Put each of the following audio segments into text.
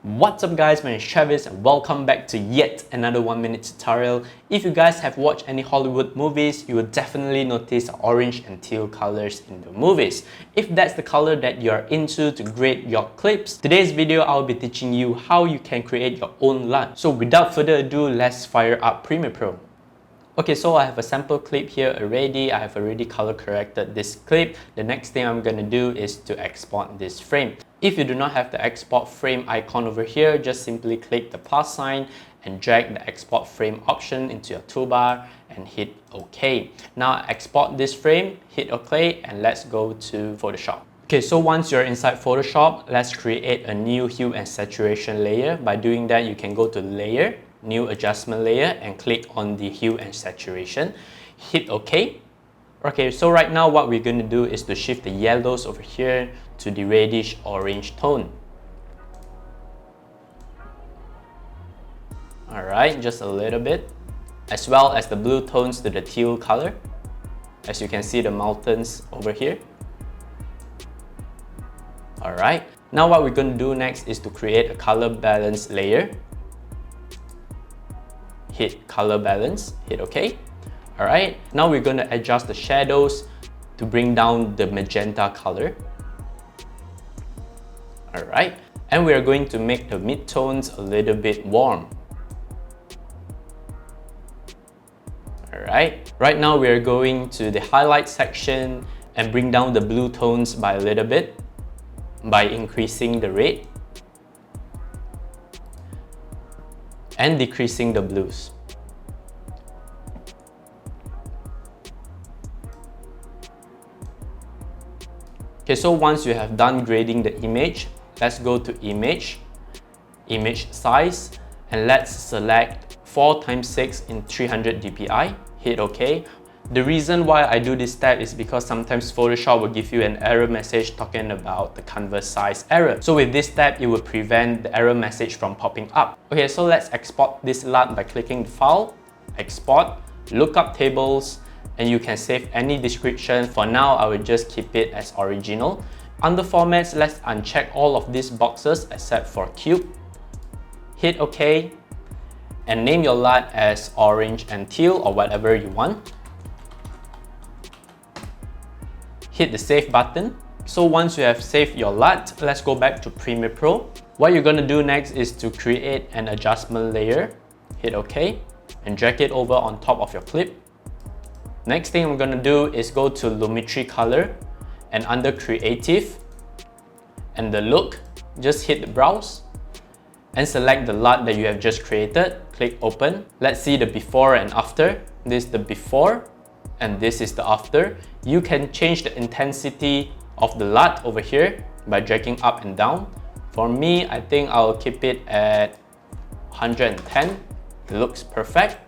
What's up guys, my name is Travis and welcome back to yet another 1-minute tutorial. If you guys have watched any Hollywood movies, you will definitely notice orange and teal colors in the movies. If that's the color that you're into to create your clips, today's video I'll be teaching you how you can create your own LUT. So without further ado, let's fire up Premiere Pro. Okay, so I have a sample clip here already. I have already color corrected this clip. The next thing I'm gonna do is to export this frame. If you do not have the export frame icon over here, just simply click the plus sign and drag the export frame option into your toolbar and hit OK. Now export this frame, hit OK, and let's go to Photoshop. Okay, so once you're inside Photoshop, let's create a new hue and saturation layer. By doing that, you can go to Layer, New Adjustment Layer, and click on the hue and saturation. Hit OK. Okay, so right now what we're going to do is to shift the yellows over here to the reddish orange tone. Alright, just a little bit. As well as the blue tones to the teal color. As you can see, the mountains over here. Alright, now what we're going to do next is to create a color balance layer. Hit color balance, hit OK. Alright, now we're going to adjust the shadows to bring down the magenta color. Alright, and we are going to make the midtones a little bit warm. Alright, right now we are going to the highlight section and bring down the blue tones by a little bit by increasing the red and decreasing the blues. Okay, so once you have done grading the image, let's go to Image, Image Size, and let's select 4x6 in 300 dpi, hit OK. The reason why I do this step is because sometimes Photoshop will give you an error message talking about the canvas size error. So with this step, it will prevent the error message from popping up. Okay, so let's export this LUT by clicking the File, Export, Lookup Tables, and you can save any description. For now, I will just keep it as original. Under Formats, let's uncheck all of these boxes except for Cube. Hit OK, and name your LUT as Orange and Teal or whatever you want. Hit the Save button. So once you have saved your LUT, let's go back to Premiere Pro. What you're going to do next is to create an adjustment layer. Hit OK, and drag it over on top of your clip. Next thing I'm going to do is go to Lumetri Color, and under Creative and the Look, just hit the Browse and select the LUT that you have just created. Click Open. Let's see the before and after. This is the before and this is the after. You can change the intensity of the LUT over here by dragging up and down. For me, I think I'll keep it at 110. It looks perfect.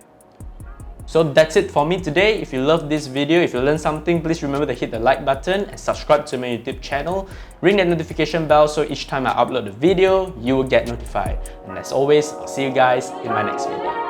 So that's it for me today. If you love this video, if you learned something, please remember to hit the like button and subscribe to my YouTube channel. Ring that notification bell so each time I upload a video, you will get notified. And as always, I'll see you guys in my next video.